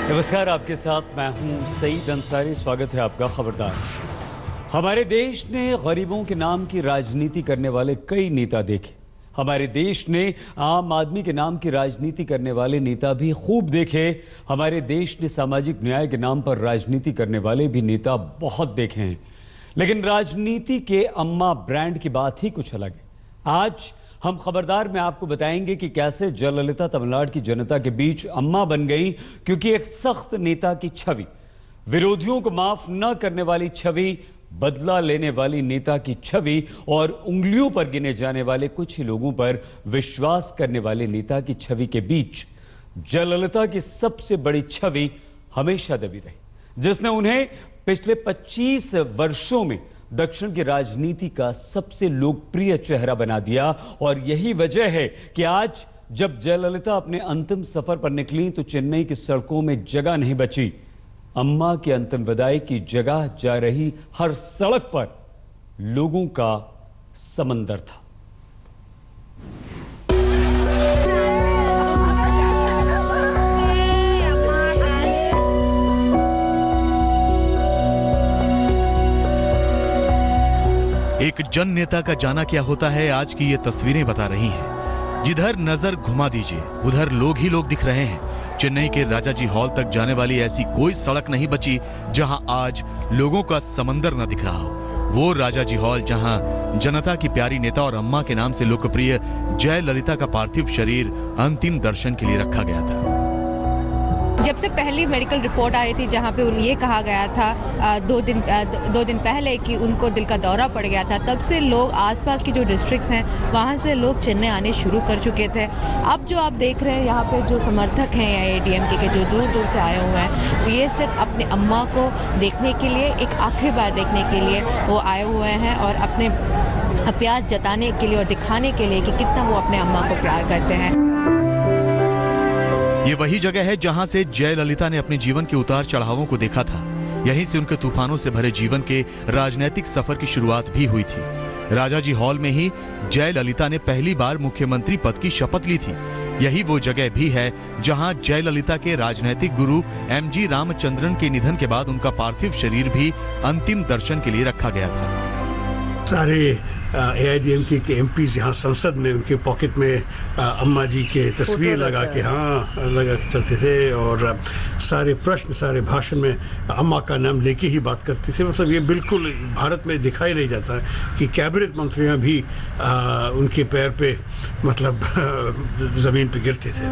नमस्कार, आपके साथ मैं हूं सईद अंसारी। स्वागत है आपका खबरदार। हमारे देश ने गरीबों के नाम की राजनीति करने वाले कई नेता देखे। हमारे देश ने आम आदमी के नाम की राजनीति करने वाले नेता भी खूब देखे। हमारे देश ने सामाजिक न्याय के नाम पर राजनीति करने वाले भी नेता बहुत देखे हैं। लेकिन राजनीति के अम्मा ब्रांड की बात ही कुछ अलग है। आज हम खबरदार में आपको बताएंगे कि कैसे जयललिता तमिलनाडु की जनता के बीच अम्मा बन गई, क्योंकि एक सख्त नेता की छवि, विरोधियों को माफ न करने वाली छवि, बदला लेने वाली नेता की छवि और उंगलियों पर गिने जाने वाले कुछ ही लोगों पर विश्वास करने वाले नेता की छवि के बीच जयललिता की सबसे बड़ी छवि हमेशा दबी रही, जिसने उन्हें पिछले 25 वर्षों में दक्षिण की राजनीति का सबसे लोकप्रिय चेहरा बना दिया। और यही वजह है कि आज जब जयललिता अपने अंतिम सफर पर निकली तो चेन्नई की सड़कों में जगह नहीं बची। अम्मा की अंतिम विदाई की जगह जा रही हर सड़क पर लोगों का समंदर था। एक जन नेता का जाना क्या होता है, आज की ये तस्वीरें बता रही हैं। जिधर नजर घुमा दीजिए उधर लोग ही लोग दिख रहे हैं। चेन्नई के राजाजी हॉल तक जाने वाली ऐसी कोई सड़क नहीं बची जहां आज लोगों का समंदर न दिख रहा हो। वो राजाजी हॉल जहां जनता की प्यारी नेता और अम्मा के नाम से लोकप्रिय जयललिता का पार्थिव शरीर अंतिम दर्शन के लिए रखा गया था। जब से पहली मेडिकल रिपोर्ट आई थी जहां पे ये कहा गया था दो दिन पहले कि उनको दिल का दौरा पड़ गया था, तब से लोग आसपास की जो डिस्ट्रिक्ट्स हैं वहां से लोग चेन्नई आने शुरू कर चुके थे। अब जो आप देख रहे हैं यहाँ पे जो समर्थक हैं AIADMK के जो दूर दूर से आए हुए हैं, ये सिर्फ अपने अम्मा को देखने के लिए, एक आखिरी बार देखने के लिए वो आए हुए हैं और अपने प्यार जताने के लिए और दिखाने के लिए कि कितना वो अपने अम्मा को प्यार करते हैं। ये वही जगह है जहां से जयललिता ने अपने जीवन के उतार चढ़ावों को देखा था। यहीं से उनके तूफानों से भरे जीवन के राजनीतिक सफर की शुरुआत भी हुई थी। राजाजी हॉल में ही जयललिता ने पहली बार मुख्यमंत्री पद की शपथ ली थी। यही वो जगह भी है जहां जयललिता के राजनीतिक गुरु MG रामचंद्रन के निधन के बाद उनका पार्थिव शरीर भी अंतिम दर्शन के लिए रखा गया था। सारे AIADMK के MPs यहाँ संसद में उनके पॉकेट में अम्मा जी के तस्वीर लगा के लगा के चलते थे और सारे प्रश्न, सारे भाषण में अम्मा का नाम लेके ही बात करते थे। मतलब ये बिल्कुल भारत में दिखाई नहीं जाता कि कैबिनेट मंत्रियाँ भी उनके पैर पे मतलब जमीन पे गिरते थे।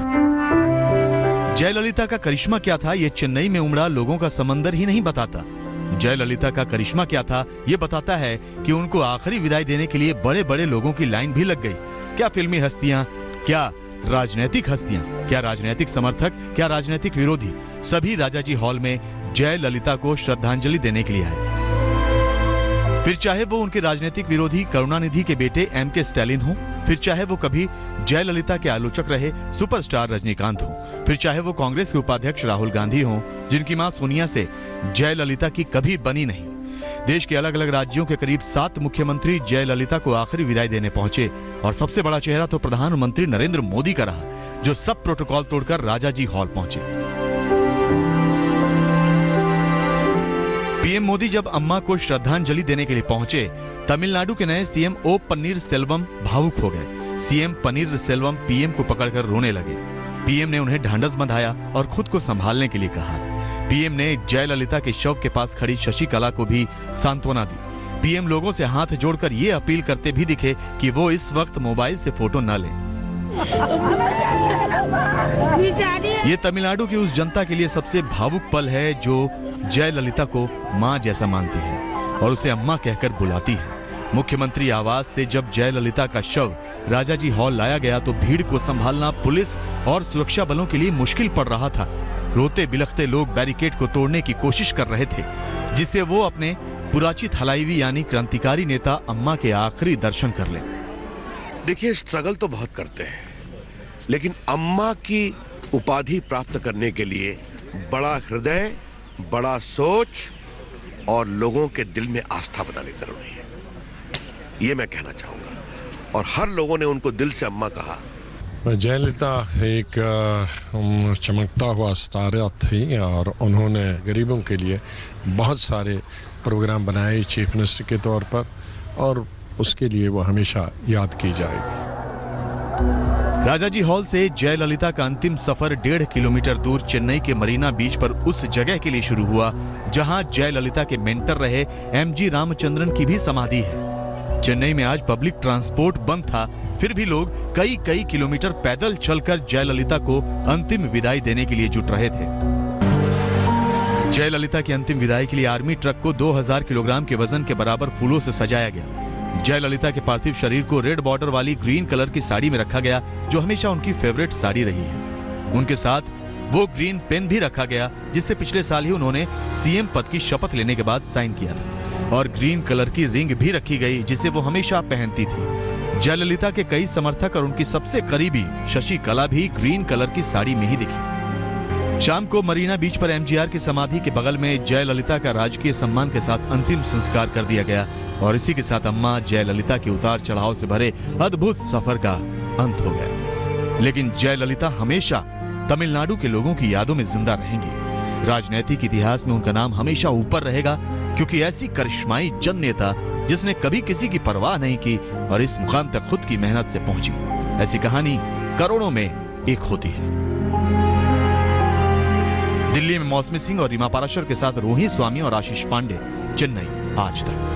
जयललिता का करिश्मा क्या था, ये चेन्नई में उमड़ा लोगों का समंदर ही नहीं बताता। जयललिता का करिश्मा क्या था, ये बताता है कि उनको आखिरी विदाई देने के लिए बड़े बड़े लोगों की लाइन भी लग गई। क्या फिल्मी हस्तियां, क्या राजनीतिक हस्तियां, क्या राजनीतिक समर्थक, क्या राजनीतिक विरोधी, सभी राजाजी हॉल में जयललिता को श्रद्धांजलि देने के लिए आए। फिर चाहे वो उनके राजनीतिक विरोधी करुणानिधि के बेटे MK स्टालिन हो, फिर चाहे वो कभी जयललिता के आलोचक रहे सुपरस्टार रजनीकांत हो, फिर चाहे वो कांग्रेस के उपाध्यक्ष राहुल गांधी हो, जिनकी मां सोनिया से जयललिता की कभी बनी नहीं। देश के अलग अलग राज्यों के करीब 7 मुख्यमंत्री जयललिता को आखिरी विदाई देने पहुंचे और सबसे बड़ा चेहरा तो प्रधानमंत्री नरेंद्र मोदी का रहा, जो सब प्रोटोकॉल तोड़कर राजाजी हॉल पहुंचे। PM मोदी जब अम्मा को श्रद्धांजलि देने के लिए पहुंचे, तमिलनाडु के नए CM O पन्नीरसेल्वम भावुक हो गए। CM पन्नीरसेल्वम PM को पकड़कर रोने लगे। PM ने उन्हें ढांढस बंधाया और खुद को संभालने के लिए कहा। PM ने जयललिता के शव के पास खड़ी शशिकला को भी सांत्वना दी। PM लोगों से हाथ जोड़कर ये अपील करते भी दिखे कि वो इस वक्त मोबाइल से फोटो न लें। ये तमिलनाडु की उस जनता के लिए सबसे भावुक पल है जो जयललिता को मां जैसा मानती है और उसे अम्मा कहकर बुलाती है। मुख्यमंत्री आवास से जब जयललिता का शव राजाजी हॉल लाया गया तो भीड़ को संभालना पुलिस और सुरक्षा बलों के लिए मुश्किल पड़ रहा था। रोते बिलखते लोग बैरिकेड को तोड़ने की कोशिश कर रहे थे, जिससे वो अपने पुराचित हलाईवी यानी क्रांतिकारी नेता अम्मा के आखिरी दर्शन कर लें। देखिए, स्ट्रगल तो बहुत करते हैं, लेकिन अम्मा की उपाधि प्राप्त करने के लिए बड़ा हृदय, बड़ा सोच और लोगों के दिल में आस्था बनानी जरूरी है, ये मैं कहना चाहूंगा। और हर लोगों ने उनको दिल से अम्मा कहा जयललिता एक चमकता हुआ सितारा थी और उन्होंने गरीबों के लिए बहुत सारे प्रोग्राम बनाए चीफ मिनिस्टर के तौर पर, और उसके लिए वो हमेशा याद की जाएगी। राजाजी हॉल से जयललिता का अंतिम सफर 1.5 किलोमीटर दूर चेन्नई के मरीना बीच पर उस जगह के लिए शुरू हुआ जहां जयललिता के मेंटर रहे एमजी रामचंद्रन की भी समाधि है। चेन्नई में आज पब्लिक ट्रांसपोर्ट बंद था, फिर भी लोग कई किलोमीटर पैदल चलकर जयललिता को अंतिम विदाई देने के लिए जुट रहे थे। जयललिता की अंतिम विदाई के लिए आर्मी ट्रक को 2000 किलोग्राम के वजन के बराबर फूलों से सजाया गया। जयललिता के पार्थिव शरीर को रेड बॉर्डर वाली ग्रीन कलर की साड़ी में रखा गया, जो हमेशा उनकी फेवरेट साड़ी रही है। उनके साथ वो ग्रीन पेन भी रखा गया जिससे पिछले साल ही उन्होंने सीएम पद की शपथ लेने के बाद साइन किया था, और ग्रीन कलर की रिंग भी रखी गई जिसे वो हमेशा पहनती थी। जयललिता के कई समर्थक और उनकी सबसे करीबी शशि कला भी ग्रीन कलर की साड़ी में ही दिखी। शाम को मरीना बीच पर एमजीआर की समाधि के बगल में जयललिता का राजकीय सम्मान के साथ अंतिम संस्कार कर दिया गया, और इसी के साथ अम्मा जयललिता के उतार चढ़ाव से भरे अद्भुत सफर का अंत हो गया। लेकिन जयललिता हमेशा तमिलनाडु के लोगों की यादों में जिंदा रहेंगी। राजनीतिक इतिहास में उनका नाम हमेशा ऊपर रहेगा, क्योंकि ऐसी करिश्माई जन नेता जिसने कभी किसी की परवाह नहीं की और इस मुकाम तक खुद की मेहनत से पहुंची, ऐसी कहानी करोड़ों में एक होती है। दिल्ली में मौसमी सिंह और रीमा पाराशर के साथ रोहित स्वामी और आशीष पांडे, चेन्नई आज तक।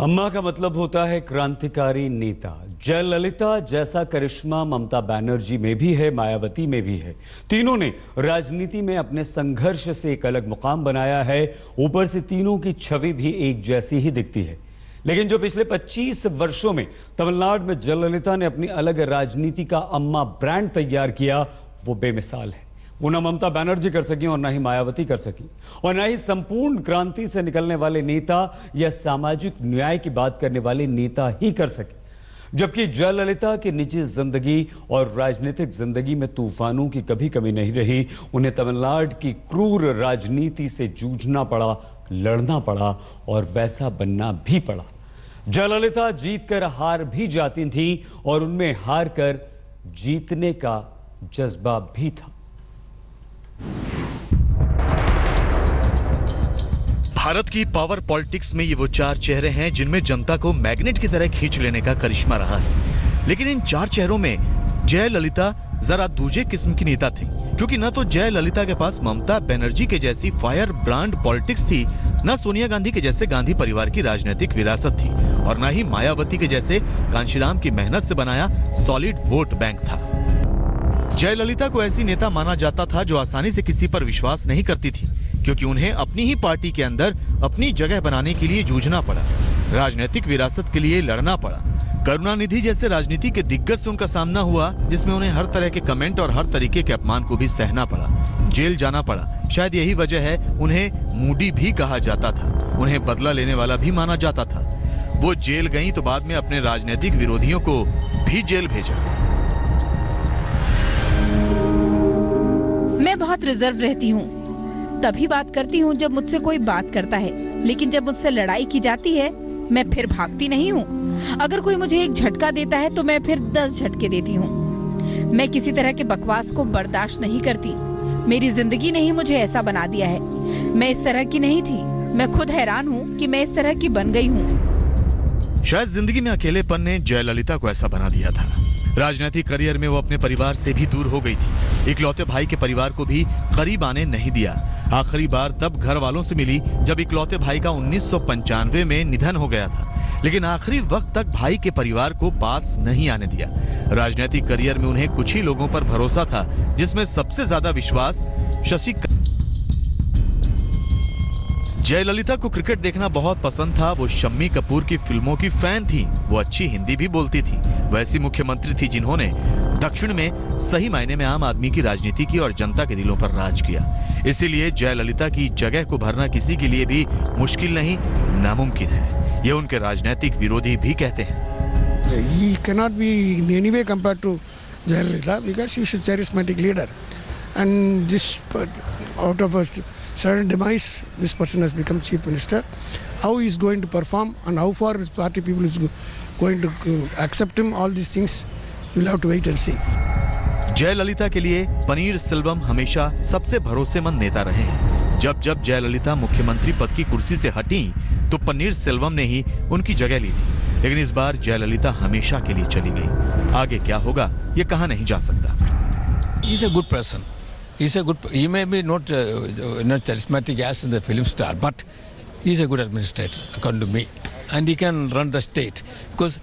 अम्मा का मतलब होता है क्रांतिकारी नेता। जयललिता जैसा करिश्मा ममता बनर्जी में भी है, मायावती में भी है। तीनों ने राजनीति में अपने संघर्ष से एक अलग मुकाम बनाया है। ऊपर से तीनों की छवि भी एक जैसी ही दिखती है, लेकिन जो पिछले 25 वर्षों में तमिलनाडु में जयललिता ने अपनी अलग राजनीति का अम्मा ब्रांड तैयार किया, वो बेमिसाल है। वो ना ममता बनर्जी कर सकी और ना ही मायावती कर सकी, और ना ही संपूर्ण क्रांति से निकलने वाले नेता या सामाजिक न्याय की बात करने वाले नेता ही कर सके। जबकि जयललिता की निजी जिंदगी और राजनीतिक जिंदगी में तूफानों की कभी कमी नहीं रही। उन्हें तमिलनाडु की क्रूर राजनीति से जूझना पड़ा, लड़ना पड़ा और वैसा बनना भी पड़ा। जयललिता जीत कर हार भी जाती थी और उनमें हार कर जीतने का जज्बा भी था। भारत की पावर पॉलिटिक्स में ये वो 4 चेहरे हैं जिनमें जनता को मैग्नेट की तरह खींच लेने का करिश्मा रहा है। लेकिन इन 4 चेहरों में जयललिता जरा दूसरे किस्म की नेता थी, क्योंकि न तो जयललिता के पास ममता बनर्जी के जैसी फायर ब्रांड पॉलिटिक्स थी, न सोनिया गांधी के जैसे गांधी परिवार की राजनीतिक विरासत थी, और न ही मायावती के जैसे कांशीराम की मेहनत से बनाया सॉलिड वोट बैंक था। जयललिता को ऐसी नेता माना जाता था जो आसानी से किसी पर विश्वास नहीं करती थी, क्योंकि उन्हें अपनी ही पार्टी के अंदर अपनी जगह बनाने के लिए जूझना पड़ा, राजनीतिक विरासत के लिए लड़ना पड़ा। करुणानिधि जैसे राजनीति के दिग्गज से उनका सामना हुआ, जिसमें उन्हें हर तरह के कमेंट और हर तरीके के अपमान को भी सहना पड़ा, जेल जाना पड़ा। शायद यही वजह है उन्हें मूडी भी कहा जाता था, उन्हें बदला लेने वाला भी माना जाता था। वो जेल गई तो बाद में अपने राजनीतिक विरोधियों को भी जेल भेजा। मैं बहुत रिजर्व रहती हूँ, तभी बात करती हूँ जब मुझसे कोई बात करता है, लेकिन जब मुझसे लड़ाई की जाती है मैं फिर भागती नहीं हूँ। अगर कोई मुझे एक झटका देता है तो मैं फिर 10 झटके देती हूँ। मैं किसी तरह के बकवास को बर्दाश्त नहीं करती। मेरी जिंदगी ने ही मुझे ऐसा बना दिया है। मैं इस तरह की नहीं थी। मैं खुद हैरान हूँ कि मैं इस तरह की बन गई हूँ। शायद जिंदगी में अकेलेपन ने जयललिता को ऐसा बना दिया था। राजनीतिक करियर में वो अपने परिवार से भी दूर हो गई थी। इकलौते भाई के परिवार को भी करीब आने नहीं दिया। आखिरी बार तब घर वालों से मिली जब इकलौते भाई का 1995 में निधन हो गया था, लेकिन आखिरी वक्त तक भाई के परिवार को पास नहीं आने दिया। राजनीतिक करियर में उन्हें कुछ ही लोगों पर भरोसा था, जिसमें सबसे ज्यादा विश्वास शशि। जयललिता को क्रिकेट देखना बहुत पसंद था। वो शम्मी कपूर की फिल्मों की फैन थी। वो अच्छी हिंदी भी बोलती थी। वो ऐसी मुख्यमंत्री थी जिन्होंने दक्षिण में सही मायने में आम आदमी की राजनीति की और जनता के दिलों पर राज किया। इसीलिए जयललिता की जगह को भरना किसी के लिए भी मुश्किल नहीं, नामुमकिन है। ये उनके राजनीतिक विरोधी भी कहते हैं। He cannot be in any way compared to Jayalalitha because she is a charismatic leader, and this out of sudden demise, this person has become chief minister. How he is going to perform and how far his party people is going to accept him, all these things we'll have to wait and see. Jayalalithaa के लिए पनीर सेल्वम हमेशा सबसे भरोसेमंद नेता रहे हैं। जब जब जयललिता मुख्यमंत्री पद की कुर्सी से हटी तो पनीर सेल्वम ने ही उनकी जगह ली थी, लेकिन इस बार जयललिता हमेशा के लिए चली गई। आगे क्या होगा ये कहा नहीं जा सकता। He's a good person. He may be not charismatic as in the film star, but he's a good administrator, according to me, and he can run the state because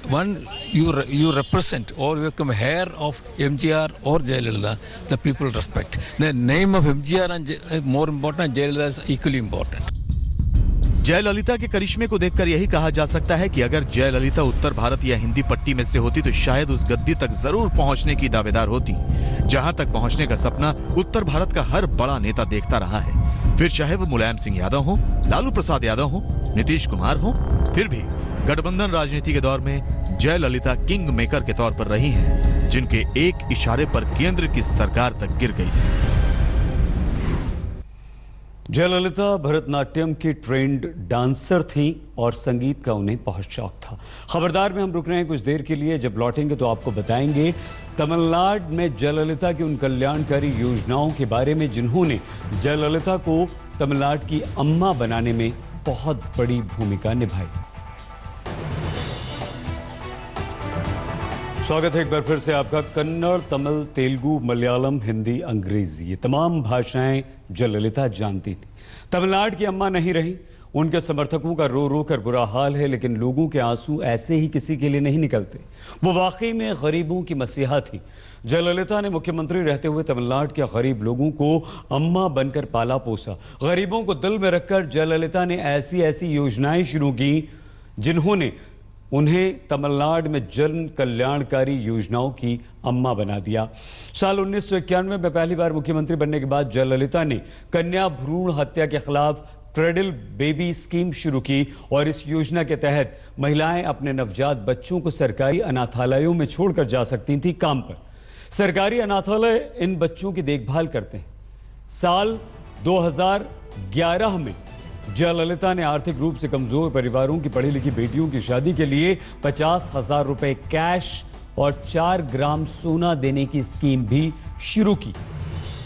one you represent or you become heir of MGR or Jayalalitha, the people respect. The name of MGR and more important, Jayalalitha is equally important. Jayalalithaa के करिश्मे को देखकर यही कहा जा सकता है कि अगर जयललिता उत्तर भारत या हिंदी पट्टी में से होती तो शायद उस गद्दी तक जरूर पहुंचने की दावेदार होती, जहां तक पहुंचने का सपना उत्तर भारत का हर बड़ा नेता देखता रहा है। फिर चाहे वो मुलायम सिंह यादव हो, लालू प्रसाद यादव हो, नीतीश कुमार हो, फिर भी गठबंधन राजनीति के दौर में जयललिता किंग मेकर के तौर पर रही हैं, जिनके एक इशारे पर केंद्र की सरकार तक गिर गई। जयललिता भरतनाट्यम की ट्रेंड डांसर थीं और संगीत का उन्हें बहुत शौक था। खबरदार में हम रुक रहे हैं कुछ देर के लिए, जब लौटेंगे तो आपको बताएंगे तमिलनाडु में जयललिता की उन कल्याणकारी योजनाओं के बारे में जिन्होंने जयललिता को तमिलनाडु की अम्मा बनाने में बहुत बड़ी भूमिका निभाई। स्वागत है एक बार फिर से आपका। कन्नड़, तमिल, तेलुगु, मलयालम, हिंदी, अंग्रेजी, ये तमाम भाषाएं जयललिता जानती थी। तमिलनाडु की अम्मा नहीं रही। उनके समर्थकों का रो रो कर बुरा हाल है, लेकिन लोगों के आंसू ऐसे ही किसी के लिए नहीं निकलते। वो वाकई में गरीबों की मसीहा थी। जयललिता ने मुख्यमंत्री रहते हुए तमिलनाडु के गरीब लोगों को अम्मा बनकर पाला पोसा। गरीबों को दिल में रखकर जयललिता ने ऐसी ऐसी योजनाएं शुरू की जिन्होंने उन्हें तमिलनाडु में जन कल्याणकारी योजनाओं की अम्मा बना दिया। साल 1991 में पहली बार मुख्यमंत्री बनने के बाद जयललिता ने कन्या भ्रूण हत्या के खिलाफ क्रेडल बेबी स्कीम शुरू की और इस योजना के तहत महिलाएं अपने नवजात बच्चों को सरकारी अनाथालयों में छोड़कर जा सकती थीं काम पर। सरकारी अनाथालय इन बच्चों की देखभाल करते हैं। साल 2011 में जयललिता ने आर्थिक रूप से कमजोर परिवारों की पढ़ी लिखी बेटियों की शादी के लिए 50,000 रुपए कैश और 4 ग्राम सोना देने की स्कीम भी शुरू की।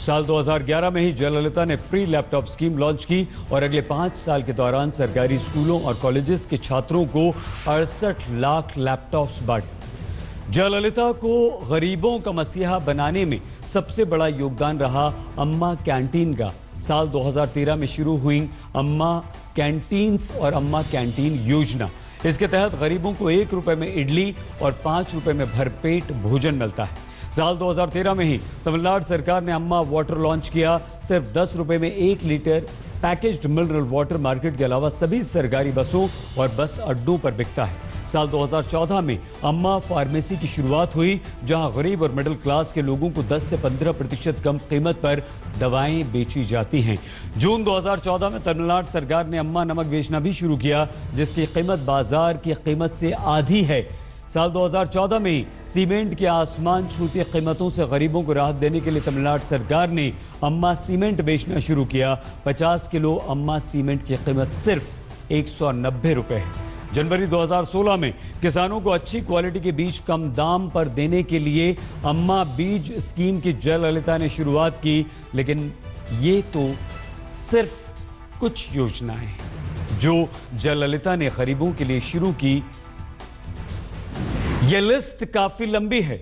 साल 2011 में ही जयललिता ने फ्री लैपटॉप स्कीम लॉन्च की और अगले 5 साल के दौरान सरकारी स्कूलों और कॉलेजेस के छात्रों को 68 लाख लैपटॉप्स बांटे। जयललिता को गरीबों का मसीहा बनाने में सबसे बड़ा योगदान रहा अम्मा कैंटीन का। साल 2013 में शुरू हुई अम्मा कैंटीन्स और अम्मा कैंटीन योजना। इसके तहत गरीबों को 1 रुपए में इडली और 5 रुपए में भरपेट भोजन मिलता है। साल 2013 में ही तमिलनाडु सरकार ने अम्मा वाटर लॉन्च किया। सिर्फ 10 रुपए में 1 litre packaged mineral water market के अलावा सभी सरकारी बसों और बस अड्डों पर बिकता है। साल 2014 में अम्मा फार्मेसी की शुरुआत हुई, जहां गरीब और मिडिल क्लास के लोगों को 10 से 15% कम कीमत पर दवाएं बेची जाती हैं। जून 2014 में तमिलनाडु सरकार ने अम्मा नमक बेचना भी शुरू किया, जिसकी कीमत बाजार की कीमत से आधी है। साल 2014 में ही सीमेंट की आसमान छूती कीमतों से गरीबों को राहत देने के लिए तमिलनाडु सरकार ने अम्मा सीमेंट बेचना शुरू किया। 50 किलो अम्मा सीमेंट की कीमत सिर्फ 190 रुपए है। जनवरी 2016 में किसानों को अच्छी क्वालिटी के बीज कम दाम पर देने के लिए अम्मा बीज स्कीम की जयललिता ने शुरुआत की। लेकिन ये तो सिर्फ कुछ योजनाएं जो जयललिता ने गरीबों के लिए शुरू की। यह लिस्ट काफी लंबी है।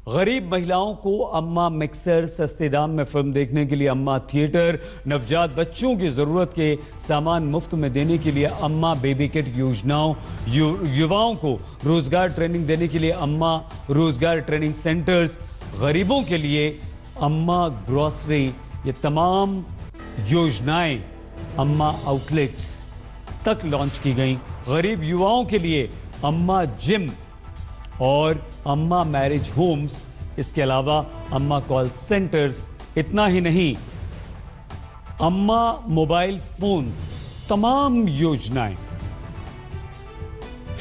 गरीब महिलाओं को अम्मा मिक्सर, सस्ते दाम में फिल्म देखने के लिए अम्मा थिएटर, नवजात बच्चों की जरूरत के सामान मुफ्त में देने के लिए अम्मा बेबी किट योजनाओं, युवाओं को रोजगार ट्रेनिंग देने के लिए अम्मा रोजगार ट्रेनिंग सेंटर्स, गरीबों के लिए अम्मा ग्रोसरी, ये तमाम योजनाएं अम्मा आउटलेट्स तक लॉन्च की गई। गरीब युवाओं के लिए अम्मा जिम और अम्मा मैरिज होम्स, इसके अलावा अम्मा कॉल सेंटर्स। इतना ही नहीं, अम्मा मोबाइल फोन्स, तमाम योजनाएं।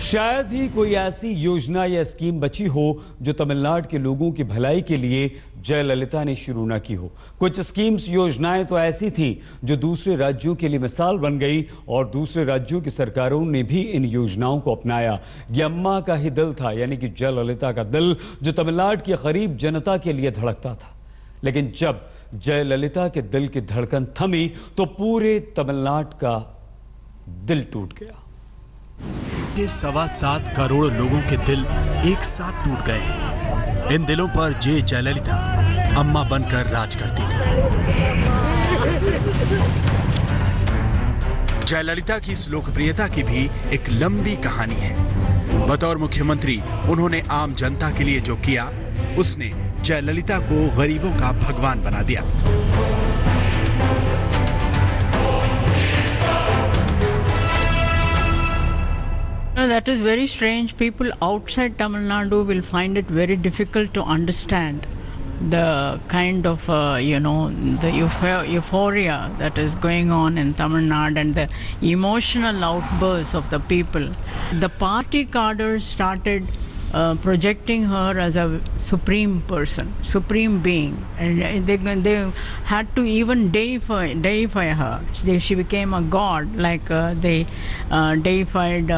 शायद ही कोई ऐसी योजना या स्कीम बची हो जो तमिलनाडु के लोगों की भलाई के लिए जयललिता ने शुरू न की हो। कुछ स्कीम्स, योजनाएं तो ऐसी थीं जो दूसरे राज्यों के लिए मिसाल बन गई और दूसरे राज्यों की सरकारों ने भी इन योजनाओं को अपनाया। ये अम्मा का ही दिल था, यानी कि जयललिता का दिल, जो तमिलनाडु की गरीब जनता के लिए धड़कता था। लेकिन जब जयललिता के दिल की धड़कन थमी तो पूरे तमिलनाडु का दिल टूट गया। ये 7.25 करोड़ लोगों के दिल एक साथ टूट गए हैं। इन दिलों पर जयललिता अम्मा बनकर राज करती थी। जयललिता की इस लोकप्रियता की भी एक लंबी कहानी है। बतौर मुख्यमंत्री उन्होंने आम जनता के लिए जो किया, उसने जयललिता को गरीबों का भगवान बना दिया। No, that is very strange. People outside Tamil Nadu will find it very difficult to understand the kind of, the euphoria that is going on in Tamil Nadu and the emotional outbursts of the people. The party cadres started projecting her as a supreme person, supreme being, and they had to even deify her. She became a god, like they deified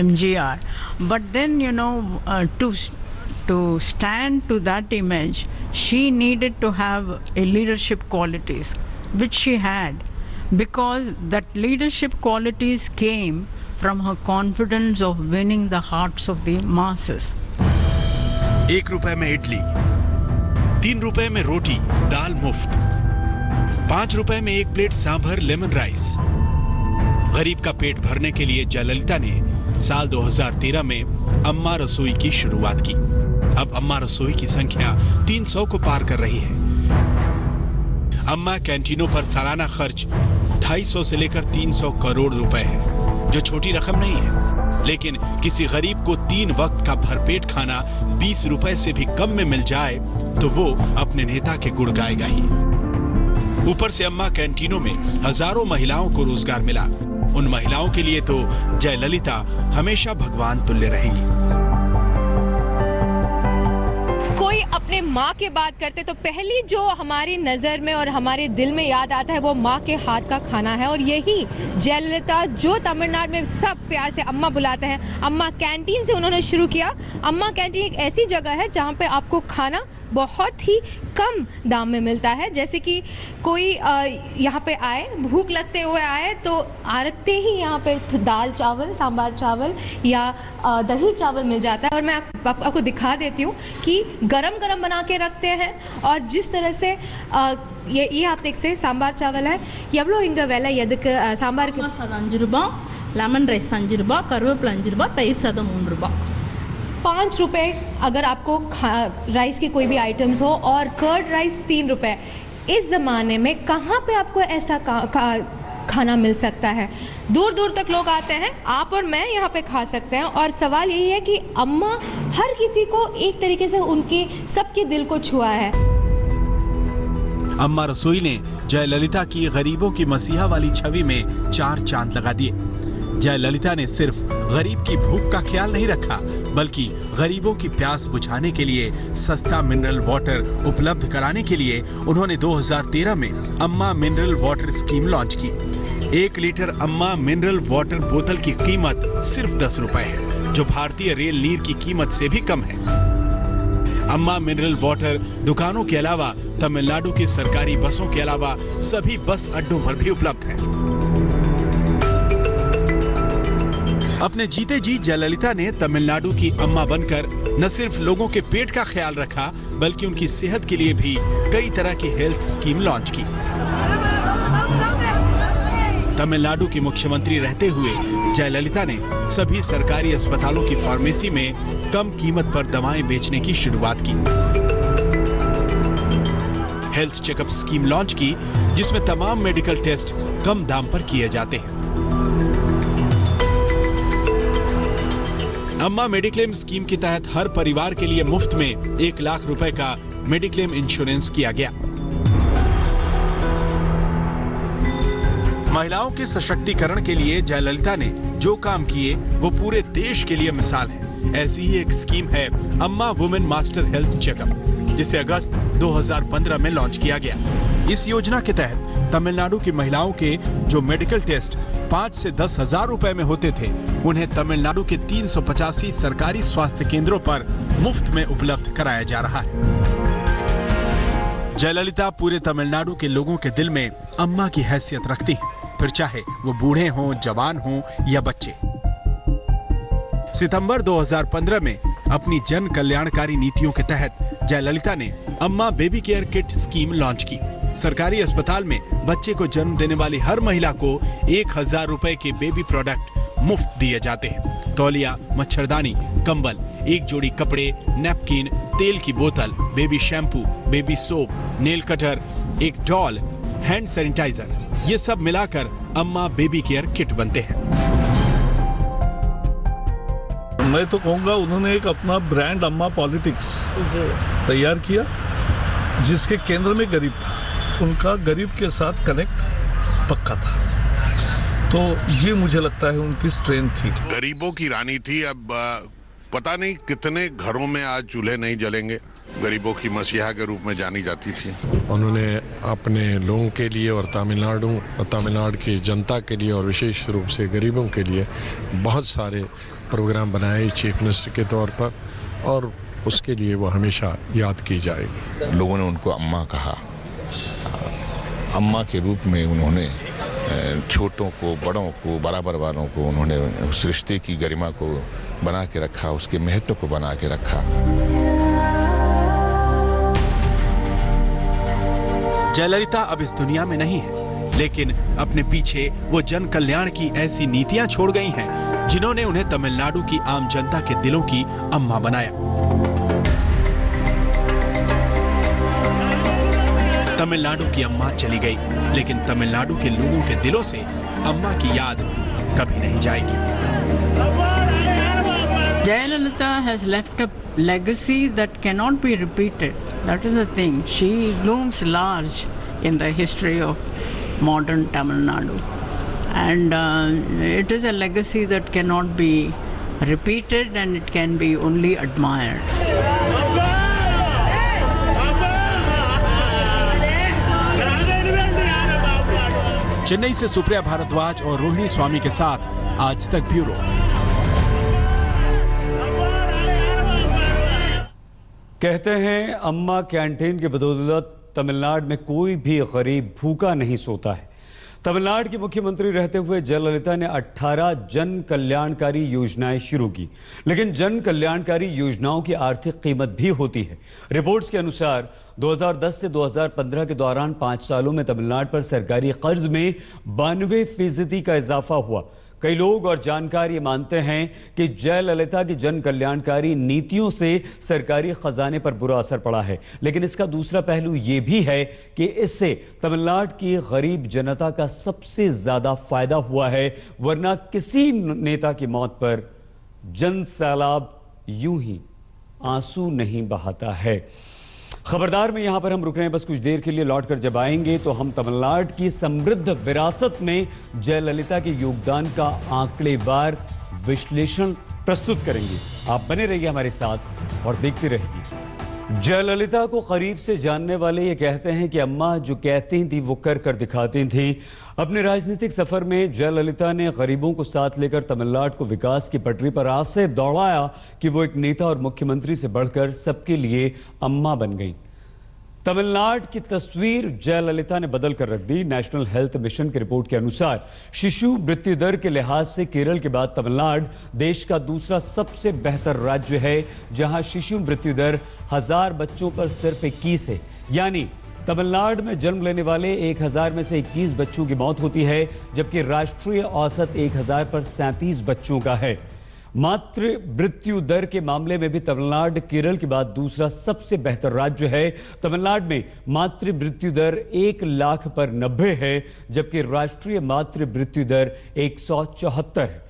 MGR. But then, to stand to that image, she needed to have a leadership qualities, which she had, because that leadership qualities came from her confidence of winning the hearts of the masses. 1 रुपए में इडली, 3 रुपए में रोटी दाल मुफ्त, 5 रुपए में 1 plate sambar lemon rice. गरीब का पेट भरने के लिए जयललिता ने साल 2013 में अम्मा रसोई की शुरुआत की। अब अम्मा रसोई की संख्या 300 को पार कर रही है। अम्मा कैंटीनों पर सालाना खर्च 250 से लेकर 300 करोड़ रुपए है, जो छोटी रकम नहीं है। लेकिन किसी गरीब को 3 वक्त का भरपेट खाना 20 रुपए से भी कम में मिल जाए तो वो अपने नेता के गुण गाएगा ही। ऊपर से अम्मा कैंटीनों में हजारों महिलाओं को रोजगार मिला। उन महिलाओं के लिए तो जयललिता हमेशा भगवान तुल्य रहेंगी। कोई अपने माँ की बात करते तो पहली जो हमारी नज़र में और हमारे दिल में याद आता है वो माँ के हाथ का खाना है। और यही जयललिता, जो तमिलनाडु में सब प्यार से अम्मा बुलाते हैं, अम्मा कैंटीन से उन्होंने शुरू किया। अम्मा कैंटीन एक ऐसी जगह है जहाँ पे आपको खाना बहुत ही कम दाम में मिलता है। जैसे कि कोई यहाँ पे आए, भूख लगते हुए आए, तो आते ही यहाँ पे दाल चावल, सांभर चावल या दही चावल मिल जाता है। और मैं आपको दिखा देती हूँ कि गरम गरम बना के रखते हैं। और जिस तरह से ये आप देख सकते, सांभर चावल है। எவ்வளோ இங்க விலை எதுக்கு சாம்பாருக்கு? 5 ரூபாய், லெமன் ரைஸ் 5 ரூபாய், கருவேப்பிலை 5 ரூபாய், தயிர் சாதம் 3 ரூபாய்। 5 रुपए अगर आपको राइस की कोई भी आइटम्स हो, और कर्ड राइस 3 रुपए। इस ज़माने में कहाँ पे आपको ऐसा खाना मिल सकता है? दूर दूर तक लोग आते हैं, आप और मैं यहाँ पे खा सकते हैं। और सवाल यही है कि अम्मा हर किसी को एक तरीके से उनके सबके दिल को छुआ है। अम्मा रसोई ने जयललिता की गरीबों की मसीहा वाली छवि में 4 चांद लगा दिए। जयललिता ने सिर्फ गरीब की भूख का ख्याल नहीं रखा, बल्कि गरीबों की प्यास बुझाने के लिए सस्ता मिनरल वाटर उपलब्ध कराने के लिए उन्होंने 2013 में अम्मा मिनरल वाटर स्कीम लॉन्च की। 1 लीटर अम्मा मिनरल वाटर बोतल की कीमत सिर्फ 10 रुपए है, जो भारतीय रेल नीर की कीमत से भी कम है। अम्मा मिनरल वाटर दुकानों के अलावा तमिलनाडु की सरकारी बसों के अलावा सभी बस अड्डों पर भी उपलब्ध है। अपने जीते जी जयललिता ने तमिलनाडु की अम्मा बनकर न सिर्फ लोगों के पेट का ख्याल रखा, बल्कि उनकी सेहत के लिए भी कई तरह की हेल्थ स्कीम लॉन्च की। तमिलनाडु की मुख्यमंत्री रहते हुए जयललिता ने सभी सरकारी अस्पतालों की फार्मेसी में कम कीमत पर दवाएं बेचने की शुरुआत की। हेल्थ चेकअप स्कीम लॉन्च की, जिसमें तमाम मेडिकल टेस्ट कम दाम पर किए जाते हैं। अम्मा मेडिक्लेम स्कीम के तहत हर परिवार के लिए मुफ्त में 1 लाख रुपए का मेडिक्लेम इंश्योरेंस किया गया। महिलाओं के सशक्तिकरण के लिए जयललिता ने जो काम किए वो पूरे देश के लिए मिसाल है। ऐसी ही एक स्कीम है अम्मा वुमेन मास्टर हेल्थ चेकअप। जिसे अगस्त 2015 में लॉन्च किया गया। इस योजना के तहत तमिलनाडु की महिलाओं के जो मेडिकल टेस्ट 5 से 10 हजार रुपए में होते थे, उन्हें तमिलनाडु के 385 सरकारी स्वास्थ्य केंद्रों पर मुफ्त में उपलब्ध कराया जा रहा है। जयललिता पूरे तमिलनाडु के लोगों के दिल में अम्मा की हैसियत रखती हैं, फिर चाहे वो बूढ़े हों, जवान हों या बच्चे। सितंबर 2015 में अपनी जन कल्याणकारी नीतियों के तहत जयललिता ने अम्मा baby care kit scheme launch की। सरकारी अस्पताल में बच्चे को जन्म देने वाली हर महिला को 1000 रुपए के बेबी प्रोडक्ट मुफ्त दिए जाते हैं। तौलिया, मच्छरदानी, कंबल, एक जोड़ी कपड़े, नैपकिन, तेल की बोतल, baby shampoo, baby soap, nail cutter, एक डॉल, हैंड सैनिटाइजर, ये सब मिलाकर अम्मा बेबी केयर किट बनते हैं। मैं तो कहूँगा उन्होंने एक अपना ब्रांड अम्मा पॉलिटिक्स तैयार किया, जिसके केंद्र में गरीब था, उनका गरीब के साथ कनेक्ट पक्का था। तो ये मुझे लगता है उनकी स्ट्रेंथ थी। गरीबों की रानी थी। अब पता नहीं कितने घरों में आज चूल्हे नहीं जलेंगे। गरीबों की मसीहा के रूप में जानी जाती थी। उन्होंने अपने लोगों के लिए और तमिलनाडु की जनता के लिए और विशेष रूप से गरीबों के लिए बहुत सारे प्रोग्राम बनाए चीफ मिनिस्टर के तौर पर, और उसके लिए वो हमेशा याद की जाएगी। लोगों ने उनको अम्मा कहा। अम्मा के रूप में उन्होंने छोटों को, बड़ों को, बराबर वालों को उन्होंने उस रिश्ते की गरिमा को बना के रखा, उसके महत्व को बना के रखा। जयललिता अब इस दुनिया में नहीं है, लेकिन अपने पीछे वो जन कल्याण की ऐसी नीतियां छोड़ गई हैं, जिन्होंने उन्हें तमिलनाडु की आम जनता के दिलों की अम्मा बनाया। तमिलनाडु की अम्मा चली गई, लेकिन तमिलनाडु के लोगों के दिलों से अम्मा की याद कभी नहीं जाएगी। Jayalalitha has left a legacy that cannot be repeated. That is the thing. She looms large in the history of modern Tamil Nadu. And it is a legacy that cannot be repeated, and it can be only admired. Chennai से सुप्रिया भारद्वाज और रोहिणी स्वामी के साथ आज तक bureau. कहते हैं अम्मा canteen की बदौलत तमिलनाडु में कोई भी गरीब भूखा नहीं सोता है। तमिलनाडु की मुख्यमंत्री रहते हुए जयललिता ने 18 जन कल्याणकारी योजनाएं शुरू की, लेकिन जन कल्याणकारी योजनाओं की आर्थिक कीमत भी होती है। रिपोर्ट्स के अनुसार 2010 से 2015 के दौरान 5 सालों में तमिलनाडु पर सरकारी कर्ज में 92% का इजाफा हुआ। कई लोग और जानकार ये मानते हैं कि जयललिता की जन कल्याणकारी नीतियों से सरकारी खजाने पर बुरा असर पड़ा है, लेकिन इसका दूसरा पहलू ये भी है कि इससे तमिलनाडु की गरीब जनता का सबसे ज्यादा फायदा हुआ है, वरना किसी नेता की मौत पर जन सैलाब यूं ही आंसू नहीं बहाता है। खबरदार में यहां पर हम रुक रहे हैं बस कुछ देर के लिए। लौटकर जब आएंगे तो हम तमिलनाडु की समृद्ध विरासत में जयललिता के योगदान का आंकड़ेवार विश्लेषण प्रस्तुत करेंगे। आप बने रहिए हमारे साथ और देखते रहिए। जयललिता को करीब से जानने वाले ये कहते हैं कि अम्मा जो कहती थी वो कर कर दिखाती थी। अपने राजनीतिक सफर में जयललिता ने गरीबों को साथ लेकर तमिलनाडु को विकास की पटरी पर ऐसे दौड़ाया कि वो एक नेता और मुख्यमंत्री से बढ़कर सबके लिए अम्मा बन गई। तमिलनाडु की तस्वीर जयललिता ने बदल कर रख दी। नेशनल हेल्थ मिशन की रिपोर्ट के अनुसार शिशु मृत्यु दर के लिहाज से केरल के बाद तमिलनाडु देश का दूसरा सबसे बेहतर राज्य है, जहां शिशु मृत्यु दर 1000 बच्चों पर सिर्फ 21 है। यानी तमिलनाडु में जन्म लेने वाले 1000 में से 21 बच्चों की मौत होती है, जबकि राष्ट्रीय औसत 1000 पर 37 बच्चों का है। मातृ मृत्यु दर के मामले में भी तमिलनाडु केरल के बाद दूसरा सबसे बेहतर राज्य है। तमिलनाडु में मातृ मृत्यु दर 1 लाख पर 90 है, जबकि राष्ट्रीय मातृ मृत्यु दर 174 है।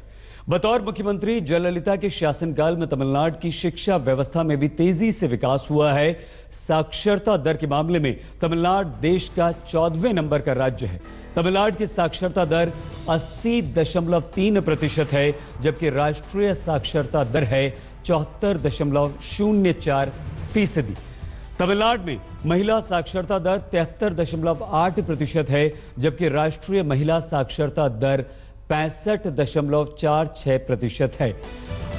बतौर मुख्यमंत्री जयललिता के शासनकाल में तमिलनाडु की शिक्षा व्यवस्था में भी तेजी से विकास हुआ है। साक्षरता दर के मामले में तमिलनाडु देश का 14वें नंबर का राज्य है। तमिलनाडु की साक्षरता दर 80.3% है, जबकि राष्ट्रीय साक्षरता दर है 74.04%। तमिलनाडु में महिला साक्षरता दर 73.8% है, जबकि राष्ट्रीय महिला साक्षरता दर 65.46% है।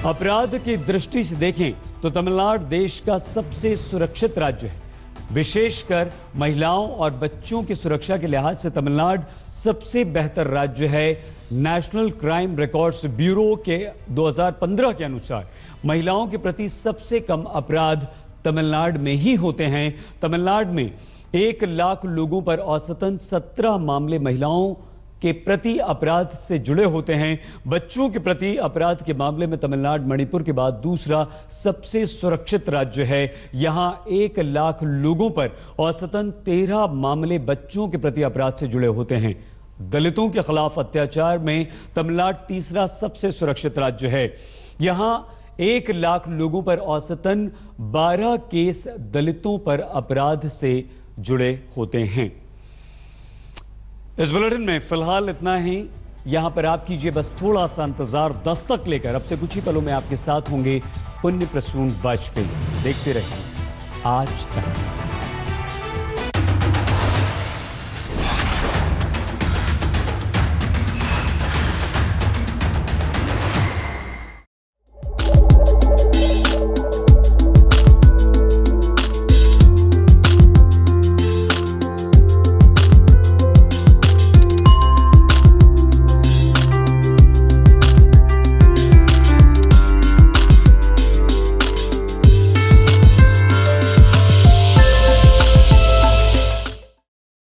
अपराध की दृष्टि से देखें तो तमिलनाडु देश का सबसे सुरक्षित राज्य है। विशेषकर महिलाओं और बच्चों की सुरक्षा के लिहाज से तमिलनाडु सबसे बेहतर राज्य है। नेशनल क्राइम रिकॉर्ड्स ब्यूरो के 2015 के अनुसार महिलाओं के प्रति सबसे कम अपराध तमिलनाडु में ही होते हैं। तमिलनाडु में 1 लाख लोगों पर औसतन 17 मामले महिलाओं के प्रति अपराध से जुड़े होते हैं। बच्चों के प्रति अपराध के मामले में तमिलनाडु मणिपुर के बाद दूसरा सबसे सुरक्षित राज्य है। यहां 1 लाख लोगों पर औसतन 13 मामले बच्चों के प्रति अपराध से जुड़े होते हैं। दलितों के खिलाफ अत्याचार में तमिलनाडु तीसरा सबसे सुरक्षित राज्य है। यहां 1 लाख लोगों पर औसतन 12 केस दलितों पर अपराध से जुड़े होते हैं। इस बुलेटिन में फिलहाल इतना ही। यहां पर आप कीजिए बस थोड़ा सा इंतजार। दस्तक लेकर अब से कुछ ही पलों में आपके साथ होंगे पुण्य प्रसून वाजपेयी। देखते रहिए आज तक।